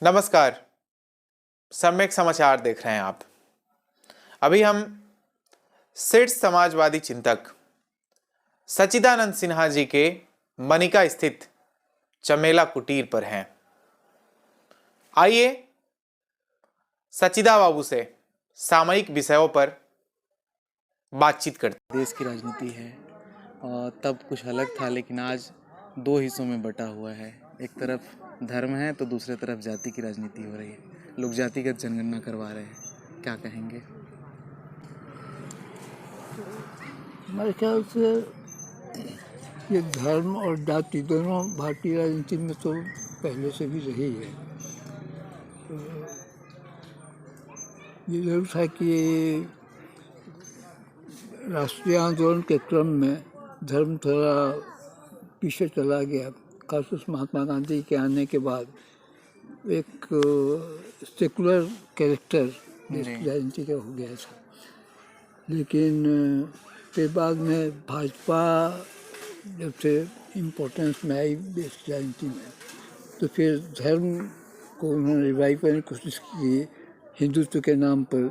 नमस्कार। सम्यक समाचार देख रहे हैं आप। अभी हम शीर्ष समाजवादी चिंतक सच्चिदानंद सिन्हा जी के मनिका स्थित चमेला कुटीर पर हैं। आइए सच्चिदा बाबू से सामयिक विषयों पर बातचीत करते। देश की राजनीति है और तब कुछ अलग था, लेकिन आज दो हिस्सों में बटा हुआ है। एक तरफ धर्म है तो दूसरे तरफ जाति की राजनीति हो रही है। लोग जातिगत जनगणना करवा रहे हैं, क्या कहेंगे? हमारे ख्याल से ये धर्म और जाति दोनों भारतीय राजनीति में तो पहले से भी रही है। ये जरूर था कि राष्ट्रीय आंदोलन के क्रम में धर्म थोड़ा पीछे चला गया। खासतौर से महात्मा गांधी के आने के बाद एक सेकुलर कैरेक्टर देश की राजनीति का हो गया था। लेकिन फिर बाद में भाजपा जब से इम्पोर्टेंस में आई देश की राजनीति में, तो फिर धर्म को उन्होंने रिवाइव करने की कोशिश की, हिंदुत्व के नाम पर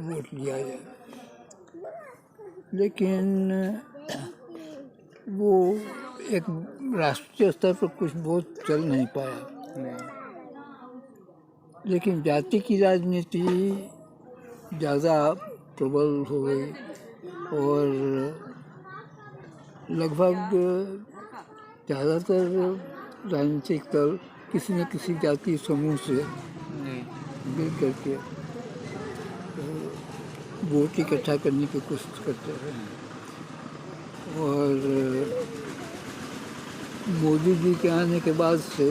वोट लिया जाए। लेकिन वो एक राष्ट्रीय स्तर पर कुछ बहुत चल नहीं पाया। लेकिन जाति की राजनीति ज़्यादा प्रबल हो गई और लगभग ज़्यादातर राजनीतिक दल किसी न किसी जाति समूह से मिल करके वोट इकट्ठा करने की कोशिश करते रहे हैं। और मोदी जी के आने के बाद से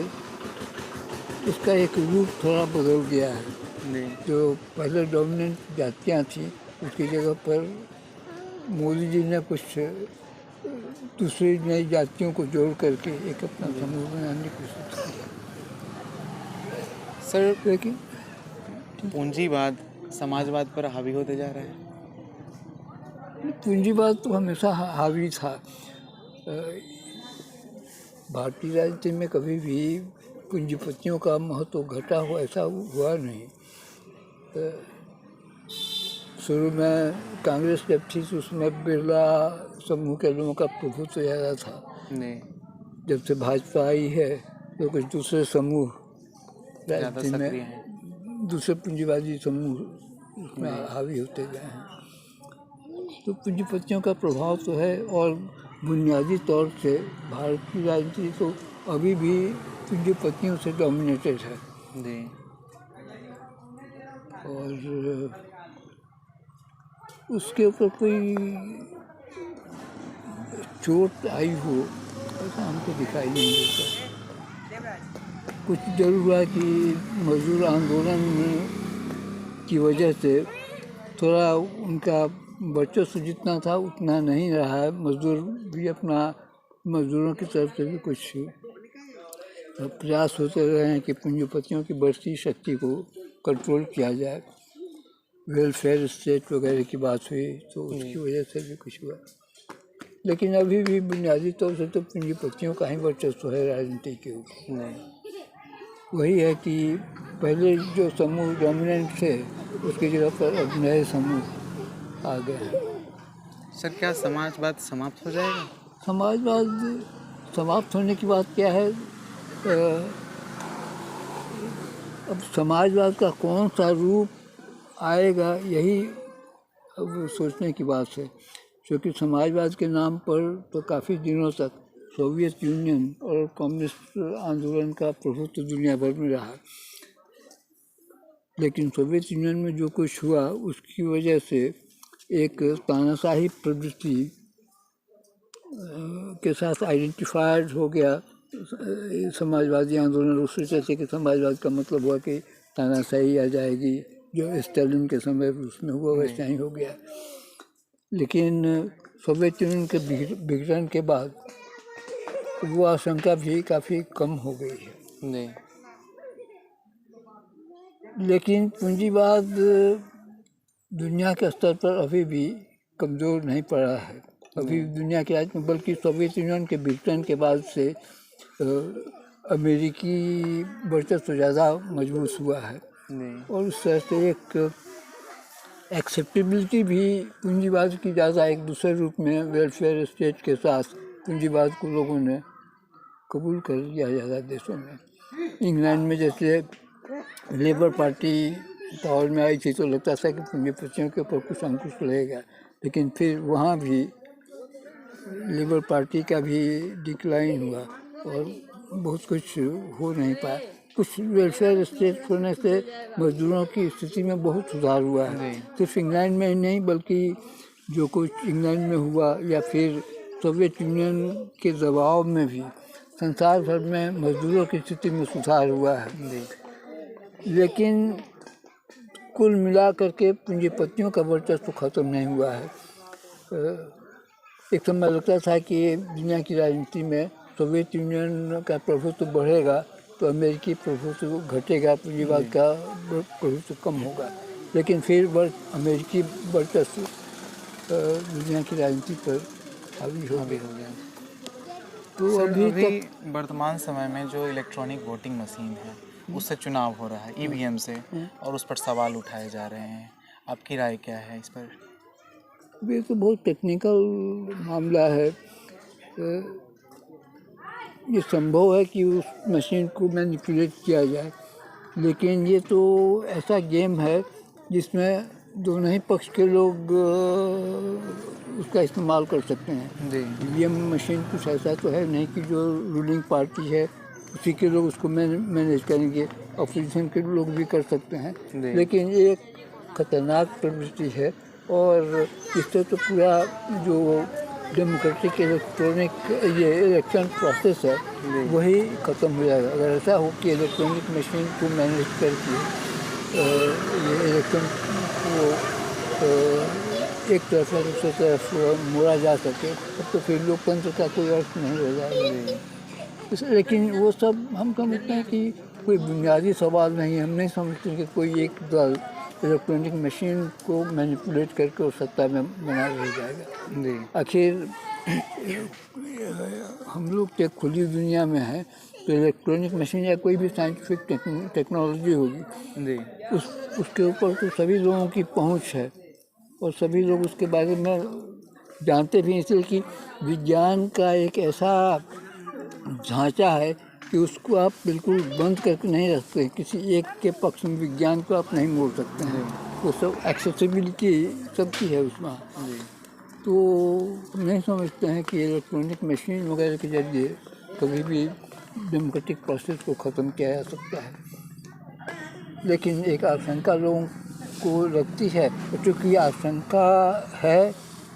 इसका एक रूप थोड़ा बदल गया है। जो पहले डोमिनेंट जातियाँ थी, उसकी जगह पर मोदी जी ने कुछ दूसरी नई जातियों को जोड़ करके एक अपना समूह बनाने की कोशिश की। सर, लेकिन पूंजीवाद समाजवाद पर हावी होते जा रहा है। पूंजीवाद तो हमेशा हावी था। भारतीय राजनीति में कभी भी पूंजीपतियों का महत्व घटा हो ऐसा हुआ नहीं। शुरू में कांग्रेस जब थी तो उसमें बिरला समूह के लोगों का प्रभुत्व ज़्यादा था। जब से भाजपा आई है तो कुछ दूसरे समूह राजनीति में, दूसरे पूंजीवादी समूह उसमें हावी होते गए हैं। तो पूंजीपतियों का प्रभाव तो है और बुनियादी तौर से भारत की राजनीति तो अभी भी पूंजीपतियों से डोमिनेटेड है। और उसके ऊपर कोई चोट आई हो ऐसा हमको दिखाई नहीं देता। कुछ जरूर हुआ कि मजदूर आंदोलन की वजह से थोड़ा उनका वर्चस्व जितना था उतना नहीं रहा है। मजदूर भी अपना, मजदूरों की तरफ से भी कुछ प्रयास होते रहे हैं कि पूंजीपतियों की बढ़ती शक्ति को कंट्रोल किया जाए। वेलफेयर स्टेट वगैरह की बात हुई तो उसकी वजह से भी कुछ हुआ। लेकिन अभी भी बुनियादी तौर से तो पूंजीपतियों का ही वर्चस्व है राजनीति के ऊपर। वही है कि पहले जो समूह डोमिनेंट थे उसकी जगह पर अब नए समूह आ गए हैं। सर, क्या समाजवाद समाप्त हो जाएगा? समाजवाद समाप्त होने की बात क्या है? अब समाजवाद का कौन सा रूप आएगा यही अब सोचने की बात है। क्योंकि समाजवाद के नाम पर तो काफ़ी दिनों तक सोवियत यूनियन और कम्युनिस्ट आंदोलन का प्रभुत्व दुनिया भर में रहा। लेकिन सोवियत यूनियन में जो कुछ हुआ उसकी वजह से एक तानाशाही प्रवृत्ति के साथ आइडेंटिफाइड हो गया समाजवादी आंदोलन। उससे जैसे कि समाजवाद का मतलब हुआ कि तानाशाही आ जाएगी, जो स्टालिन के समय उसमें हुआ वैसा ही हो गया। लेकिन सोवियत यूनियन के विघटन के बाद वो आशंका भी काफ़ी कम हो गई है। लेकिन पूंजीवाद दुनिया के स्तर पर अभी भी कमज़ोर नहीं पड़ा है। अभी दुनिया के आज में, बल्कि सोवियत यूनियन के विघटन के बाद से अमेरिकी वर्चस्व ज़्यादा मजबूत हुआ है जी और उस तरह से एक एक्सेप्टेबिलिटी भी पूंजीवाद की ज़्यादा एक दूसरे रूप में वेलफेयर स्टेट के साथ पूंजीवाद को लोगों ने कबूल कर लिया ज़्यादा देशों में। इंग्लैंड में जैसे लेबर पार्टी पावर में आई थी तो लगता था कि पूंजीपतियों के ऊपर कुछ अंकुश रहेगा, लेकिन फिर वहाँ भी लेबर पार्टी का भी डिक्लाइन हुआ और बहुत कुछ हो नहीं पाया। कुछ वेलफेयर स्टेट होने से मजदूरों की स्थिति में बहुत सुधार हुआ है, सिर्फ इंग्लैंड में ही नहीं बल्कि जो कुछ इंग्लैंड में हुआ या फिर सोवियत यूनियन के दबाव में भी संसार भर में मजदूरों की स्थिति में सुधार हुआ है। लेकिन कुल मिला करके पूंजीपतियों का वर्चस्व खत्म नहीं हुआ है। एक समय लगता था कि दुनिया की राजनीति में सोवियत यूनियन का प्रभुत्व बढ़ेगा तो अमेरिकी प्रभुत्व घटेगा, पूंजीवाद का प्रभुत्व कम होगा, लेकिन फिर अमेरिकी वर्चस्व दुनिया की राजनीति पर हावी हो गया। तो अभी वर्तमान समय में जो इलेक्ट्रॉनिक वोटिंग मशीन है उससे चुनाव हो रहा है, ईवीएम से, और उस पर सवाल उठाए जा रहे हैं। आपकी राय क्या है इस पर? ये तो बहुत टेक्निकल मामला है। ये संभव है कि उस मशीन को मैनिपुलेट किया जाए, लेकिन ये तो ऐसा गेम है जिसमें दोनों ही पक्ष के लोग उसका इस्तेमाल कर सकते हैं। ईवीएम मशीन कुछ ऐसा तो है नहीं कि जो रूलिंग पार्टी है उसी के लोग उसको मैनेज करेंगे, अपोजिशन के लोग भी कर सकते हैं, लेकिन ये एक खतरनाक प्रवृत्ति है और इससे तो पूरा जो डेमोक्रेटिक इलेक्ट्रॉनिक ये इलेक्शन प्रोसेस है वही ख़त्म हो जाएगा। अगर ऐसा हो कि इलेक्ट्रॉनिक मशीन को मैनेज करके ये इलेक्शन को एक तरफ से दूसरी तरफ मोड़ा जा सके तो फिर लोकतंत्र का कोई अर्थ नहीं रह जाएगा। लेकिन वो सब हम समझते हैं कि कोई बुनियादी सवाल नहीं है। हम नहीं समझते कि कोई एक दल इलेक्ट्रॉनिक मशीन को मैनिपुलेट करके उस सत्ता में बना रह जाएगा। आखिर हम लोग तो खुली दुनिया में हैं, तो इलेक्ट्रॉनिक मशीन या कोई भी साइंटिफिक टेक्नोलॉजी होगी उसके ऊपर तो सभी लोगों की पहुंच है और सभी लोग उसके बारे में जानते भी हैं, इसलिए कि विज्ञान का एक ऐसा ढांचा है कि उसको आप बिल्कुल बंद करके नहीं रख सकते। किसी एक के पक्ष में विज्ञान को आप नहीं मोड़ सकते हैं। वो सब एक्सेसिबिलिटी सबकी है उसमें। तो नहीं समझते हैं कि इलेक्ट्रॉनिक मशीन वगैरह के जरिए कभी भी डेमोक्रेटिक प्रोसेस को ख़त्म किया जा सकता है। लेकिन एक आशंका लोगों को लगती है, क्योंकि आशंका है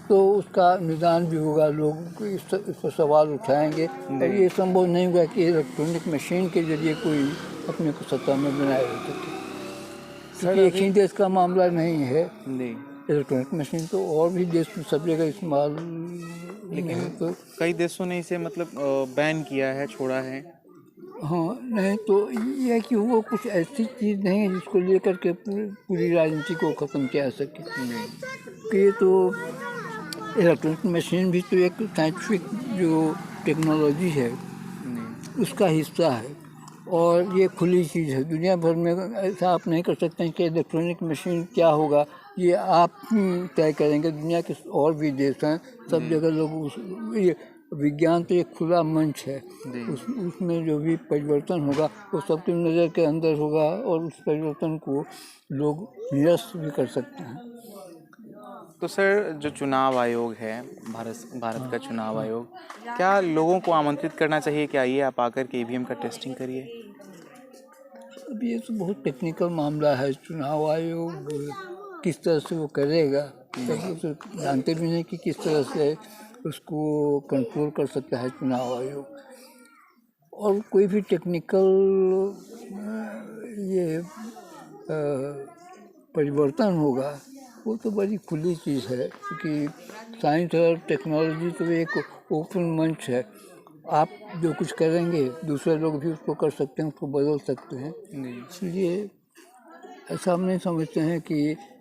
तो उसका निदान भी होगा, लोग इस पर सवाल उठाएंगे और ये संभव नहीं होगा कि इलेक्ट्रॉनिक मशीन के जरिए कोई अपने को सत्ता में बनाए रह सके। क्योंकि एक ही देश का मामला नहीं है, इलेक्ट्रॉनिक मशीन तो और भी देश में सब जगह इस्तेमाल, लेकिन तो कई देशों ने इसे मतलब बैन किया है, छोड़ा है। हाँ, नहीं तो ये है कि वो कुछ ऐसी चीज़ नहीं है जिसको लेकर के पूरी राजनीति को ख़त्म किया जा सके। कि ये तो इलेक्ट्रॉनिक मशीन भी तो एक साइंटिफिक जो टेक्नोलॉजी है उसका हिस्सा है और ये खुली चीज़ है। दुनिया भर में ऐसा आप नहीं कर सकते हैं कि इलेक्ट्रॉनिक मशीन क्या होगा, ये आप तय करेंगे। दुनिया के और भी देश हैं, सब जगह लोग ये विज्ञान तो एक खुला मंच है, उसमें जो भी परिवर्तन होगा वो सबकी नज़र के अंदर होगा और उस परिवर्तन को लोग निरस्त भी कर सकते हैं। तो सर, जो चुनाव आयोग है, भारत का चुनाव आयोग, क्या लोगों को आमंत्रित करना चाहिए कि आइए आप आकर के ईवीएम का टेस्टिंग करिए? अब ये तो बहुत टेक्निकल मामला है। चुनाव आयोग किस तरह से वो करेगा, तो जानते भी नहीं कि किस तरह से उसको कंट्रोल कर सकता है चुनाव आयोग। और कोई भी टेक्निकल ये परिवर्तन होगा वो तो बड़ी खुली चीज़ है, क्योंकि साइंस और टेक्नोलॉजी तो एक ओपन मंच है। आप जो कुछ करेंगे दूसरे लोग भी उसको कर सकते हैं, उसको बदल सकते हैं। इसलिए ऐसा हम नहीं समझते हैं कि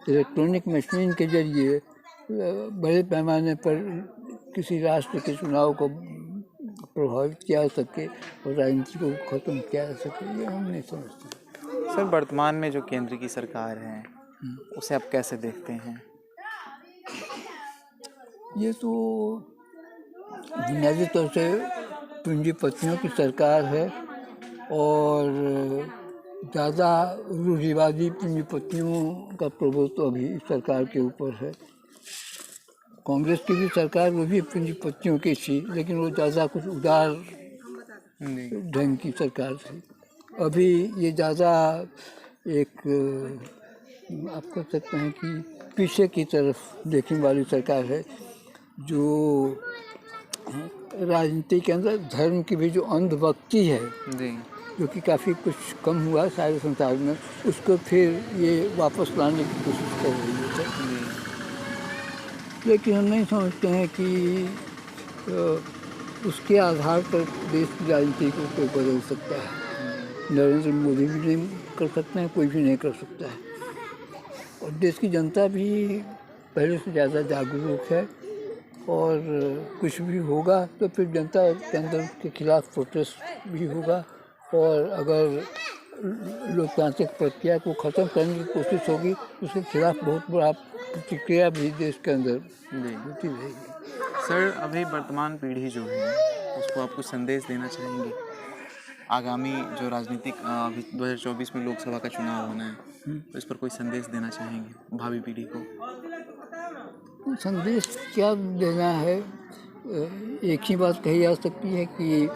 इलेक्ट्रॉनिक मशीन के जरिए बड़े पैमाने पर किसी राष्ट्र के चुनाव को प्रभावित किया जा सके और राजनीति को ख़त्म किया जा सके, ये हम नहीं समझते। सर, वर्तमान में जो केंद्र की सरकार है उसे आप कैसे देखते हैं? ये तो बुनियादी तौर से पूंजीपतियों की सरकार है और ज़्यादा रूढ़िवादी पूंजीपतियों का प्रभुत्व तो अभी सरकार के ऊपर है। कांग्रेस की भी सरकार वो भी पूंजीपतियों की थी, लेकिन वो ज़्यादा कुछ उदार ढंग की सरकार थी। अभी ये ज़्यादा एक आप कह सकते हैं कि पीछे की तरफ देखने वाली सरकार है, जो राजनीति के अंदर धर्म की भी जो अंधभक्ति है जी, जो कि काफ़ी कुछ कम हुआ सारे संसार में, उसको फिर ये वापस लाने की कोशिश कर रही है। लेकिन हम नहीं समझते हैं कि उसके आधार पर देश की राजनीति को कोई बदल सकता है। नरेंद्र मोदी भी नहीं कर सकते हैं, कोई भी नहीं कर सकता है। और देश की जनता भी पहले से ज़्यादा जागरूक है और कुछ भी होगा तो फिर जनता के अंदर उसके खिलाफ प्रोटेस्ट भी होगा और अगर लोकतांत्रिक प्रक्रिया को ख़त्म करने की कोशिश होगी तो उसके खिलाफ बहुत बड़ा प्रतिक्रिया भी देश के अंदर होती रहेगी। सर, अभी वर्तमान पीढ़ी जो है उसको आप कुछ संदेश देना चाहेंगे? आगामी जो राजनीतिक अभी 2024 में लोकसभा का चुनाव होना है, तो इस पर कोई संदेश देना चाहेंगे भावी पीढ़ी को? संदेश क्या देना है, एक ही बात कही जा सकती है कि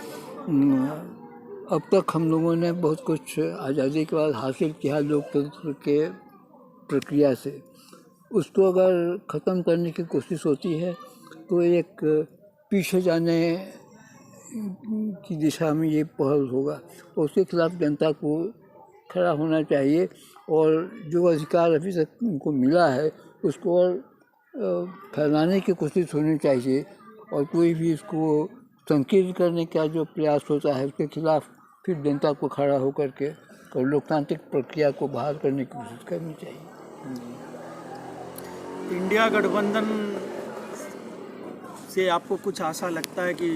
अब तक हम लोगों ने बहुत कुछ आज़ादी के बाद हासिल किया लोकतंत्र के प्रक्रिया से, उसको अगर ख़त्म करने की कोशिश होती है तो एक पीछे जाने की दिशा में ये पहल होगा। उसके खिलाफ जनता को खड़ा होना चाहिए और जो अधिकार अभी तक उनको मिला है उसको और फैलाने की कोशिश होनी चाहिए और कोई भी इसको संकीर्ण करने का जो प्रयास होता है उसके खिलाफ फिर जनता को खड़ा होकर के और लोकतांत्रिक प्रक्रिया को बहाल करने की कोशिश करनी चाहिए। इंडिया गठबंधन से आपको कुछ आशा लगता है कि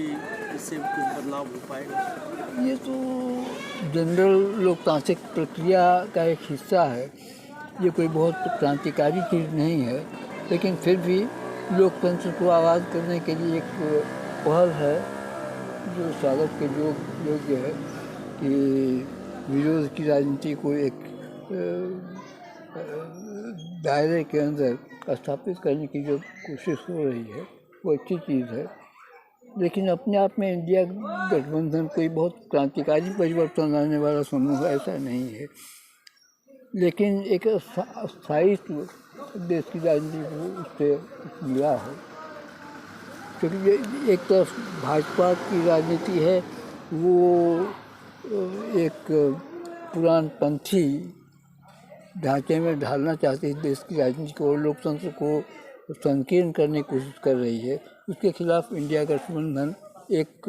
इससे कुछ बदलाव हो पाएगा? ये तो जनरल लोकतांत्रिक प्रक्रिया का एक हिस्सा है, ये कोई बहुत क्रांतिकारी चीज़ नहीं है, लेकिन फिर भी लोकतंत्र को आवाज़ करने के लिए एक पहल है जो स्वागत के योग्य है कि विरोध की राजनीति को एक दायरे के अंदर स्थापित करने की जो कोशिश हो रही है वो अच्छी चीज़ है। लेकिन अपने आप में इंडिया गठबंधन कोई बहुत क्रांतिकारी परिवर्तन लाने वाला समूह ऐसा नहीं है, लेकिन एक स्थायित्व देश की राजनीति को उससे मिला है। क्योंकि एक तरफ भाजपा की राजनीति है, वो एक पुरानपंथी ढांचे में ढालना चाहती है देश की राजनीति को और लोकतंत्र को संकीर्ण करने की कोशिश कर रही है। उसके खिलाफ इंडिया गठबंधन एक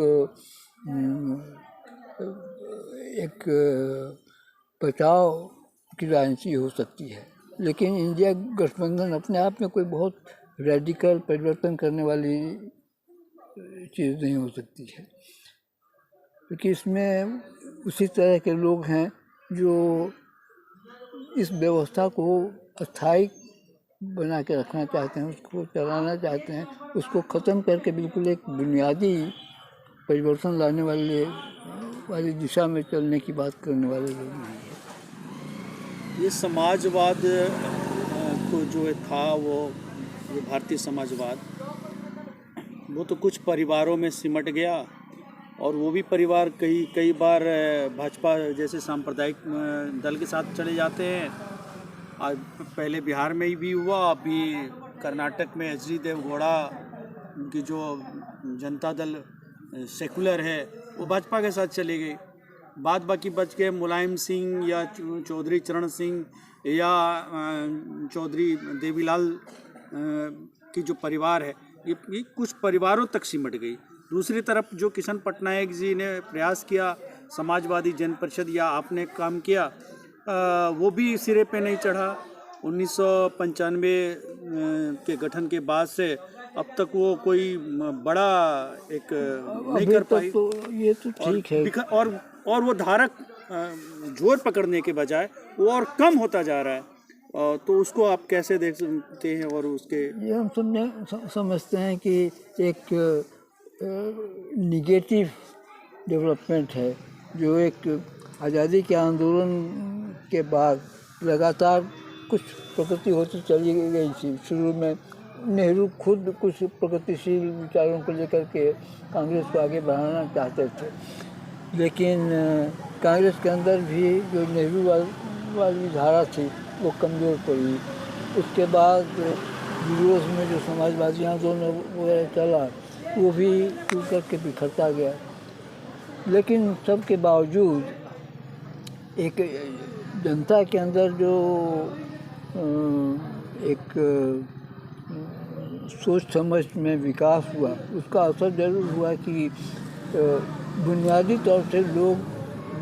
बचाव की राजनीति हो सकती है, लेकिन इंडिया गठबंधन अपने आप में कोई बहुत रेडिकल परिवर्तन करने वाली चीज़ नहीं हो सकती है, क्योंकि इसमें उसी तरह के लोग हैं जो इस व्यवस्था को अस्थायी बना के रखना चाहते हैं, उसको चलाना चाहते हैं, उसको ख़त्म करके बिल्कुल एक बुनियादी परिवर्तन लाने वाली दिशा में चलने की बात करने वाले लोग नहीं हैं। ये समाजवाद को जो था वो भारतीय समाजवाद, वो तो कुछ परिवारों में सिमट गया और वो भी परिवार कई बार भाजपा जैसे सांप्रदायिक दल के साथ चले जाते हैं। आज पहले बिहार में ही भी हुआ, अभी कर्नाटक में एच डी देवगौड़ा की जो जनता दल सेकुलर है वो भाजपा के साथ चले गए। बाद बाकी बच गए मुलायम सिंह या चौधरी चरण सिंह या चौधरी देवीलाल की जो परिवार है, ये कुछ परिवारों तक सिमट गई। दूसरी तरफ जो किशन पटनायक जी ने प्रयास किया, समाजवादी जन परिषद या आपने काम किया, वो भी सिरे पे नहीं चढ़ा। 1995 के गठन के बाद से अब तक वो कोई बड़ा एक नहीं अभी कर तक पाई। तो ये तो ठीक है। और वो धारक जोर पकड़ने के बजाय वो और कम होता जा रहा है। तो उसको आप कैसे देख सकते हैं? और उसके ये हम समझते हैं कि एक निगेटिव डेवलपमेंट है, जो एक आज़ादी के आंदोलन के बाद लगातार कुछ प्रगति होती चली गई थी। शुरू में नेहरू खुद कुछ प्रगतिशील विचारों को लेकर के कांग्रेस को आगे बढ़ाना चाहते थे, लेकिन कांग्रेस के अंदर भी जो नेहरू वाली धारा थी वो कमज़ोर पड़ी। उसके बाद विरोध में जो समाजवादी आंदोलन वगैरह चला वो भी टूट करके बिखरता गया। लेकिन सबके बावजूद एक जनता के अंदर जो एक सोच समझ में विकास हुआ, उसका असर ज़रूर हुआ कि बुनियादी तौर से लोग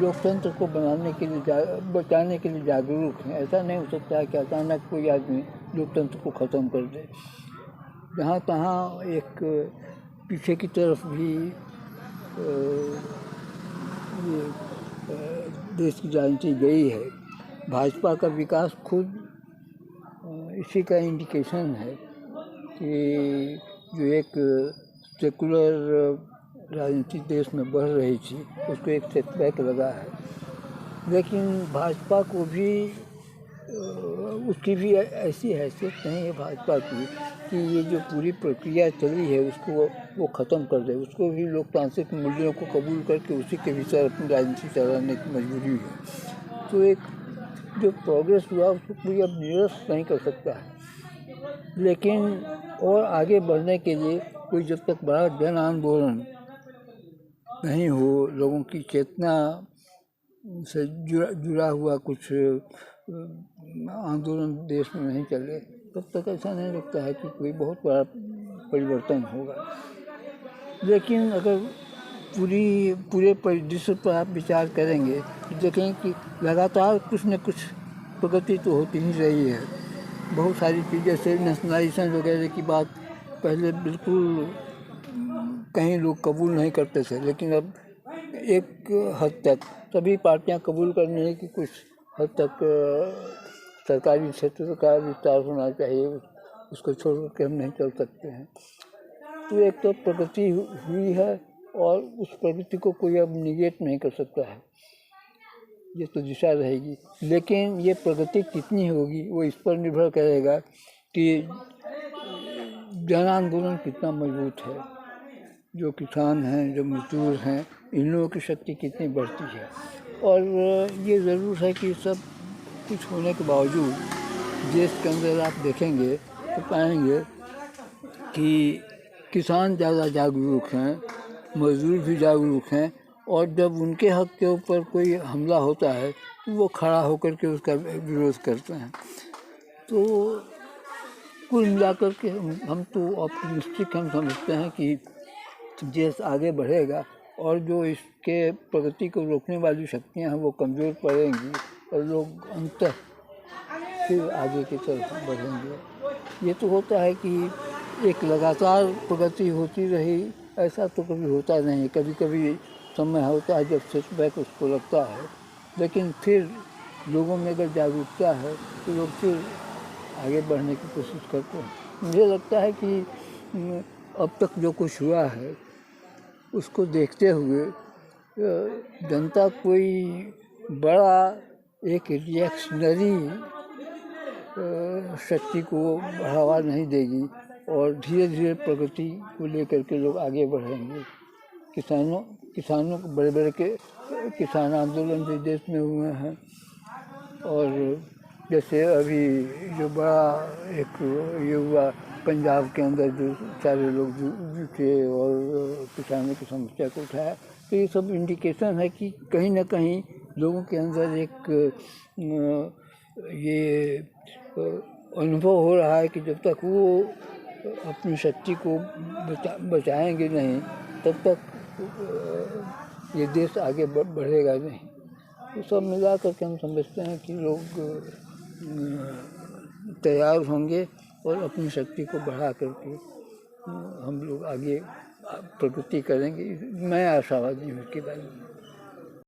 लोकतंत्र को बचाने के लिए जागरूक हैं। ऐसा नहीं हो सकता है कि अचानक कोई आदमी लोकतंत्र को ख़त्म कर दे। जहाँ तहाँ एक पीछे की तरफ भी ये देश की राजनीति गई है। भाजपा का विकास खुद इसी का इंडिकेशन है कि जो एक सेकुलर राजनीति देश में बढ़ रही थी उसको एक सेटबैक लगा है। लेकिन भाजपा को भी उसकी भी ऐसी हैसियत नहीं है भाजपा की कि ये जो पूरी प्रक्रिया चली है उसको वो ख़त्म कर दे। उसको भी लोकतांत्रिक मूल्यों को कबूल करके उसी के भीतर अपनी राजनीति चलाने की मजबूरी है। तो एक जो प्रोग्रेस हुआ उसको कोई अब निरस्त नहीं कर सकता है। लेकिन और आगे बढ़ने के लिए कोई जब तक बड़ा जन आंदोलन नहीं हो, लोगों की चेतना से जुड़ा हुआ कुछ आंदोलन देश में नहीं चले, तब तक ऐसा नहीं लगता है कि कोई बहुत बड़ा परिवर्तन होगा। लेकिन अगर पूरे परिदृश्य पर आप विचार करेंगे तो देखेंगे कि लगातार कुछ न कुछ प्रगति तो होती ही रही है। बहुत सारी चीज़ें, जैसे नेशनलाइजेशन वगैरह की बात पहले बिल्कुल कहीं लोग कबूल नहीं करते थे, लेकिन अब एक हद तक सभी पार्टियां कबूल कर रही हैं कि कुछ हद तक सरकारी क्षेत्र का विस्तार होना चाहिए, उसको छोड़ कर हम नहीं चल सकते हैं। तो एक तो प्रगति हुई है और उस प्रगति को कोई अब निगेट नहीं कर सकता है, ये तो दिशा रहेगी। लेकिन ये प्रगति कितनी होगी वो इस पर निर्भर करेगा कि जन आंदोलन कितना मजबूत है, जो किसान हैं, जो मजदूर हैं, इन लोगों की शक्ति कितनी बढ़ती है। और ये ज़रूर है कि सब कुछ होने के बावजूद देश के अंदर आप देखेंगे तो पाएंगे कि किसान ज़्यादा जागरूक हैं, मजदूर भी जागरूक हैं, और जब उनके हक के ऊपर कोई हमला होता है तो वो खड़ा होकर के उसका विरोध करते हैं। तो कुल मिलाकर के हम तो ऑप्टिमिस्टिक हम समझते हैं कि देश आगे बढ़ेगा और जो इसके प्रगति को रोकने वाली शक्तियां हैं वो कमज़ोर पड़ेंगी और लोग अंततः फिर आगे की तरफ बढ़ेंगे। ये तो होता है कि एक लगातार प्रगति होती रही, ऐसा तो कभी होता नहीं। कभी कभी समय होता है जब सेटबैक उसको लगता है, लेकिन फिर लोगों में अगर जागरूकता है तो लोग फिर आगे बढ़ने की कोशिश करते हैं। मुझे लगता है कि अब तक जो कुछ हुआ है उसको देखते हुए जनता कोई बड़ा एक रिएक्शनरी शक्ति को बढ़ावा नहीं देगी और धीरे धीरे प्रगति को लेकर के लोग आगे बढ़ेंगे। किसानों को बड़े बड़े के किसान आंदोलन भी देश में हुए हैं, और जैसे अभी जो बड़ा एक ये हुआ पंजाब के अंदर जो सारे लोग जुटे और किसानों की समस्या को उठाया, तो ये सब इंडिकेशन है कि कहीं ना कहीं लोगों के अंदर एक ये अनुभव हो रहा है कि जब तक वो अपनी शक्ति को बचाएंगे नहीं तब तक ये देश आगे बढ़ेगा नहीं। तो सब मिला करके हम समझते हैं कि लोग तैयार होंगे और अपनी शक्ति को बढ़ा करके हम लोग आगे प्रगति करेंगे, मैं आशावादी हूँ इसके बारे में।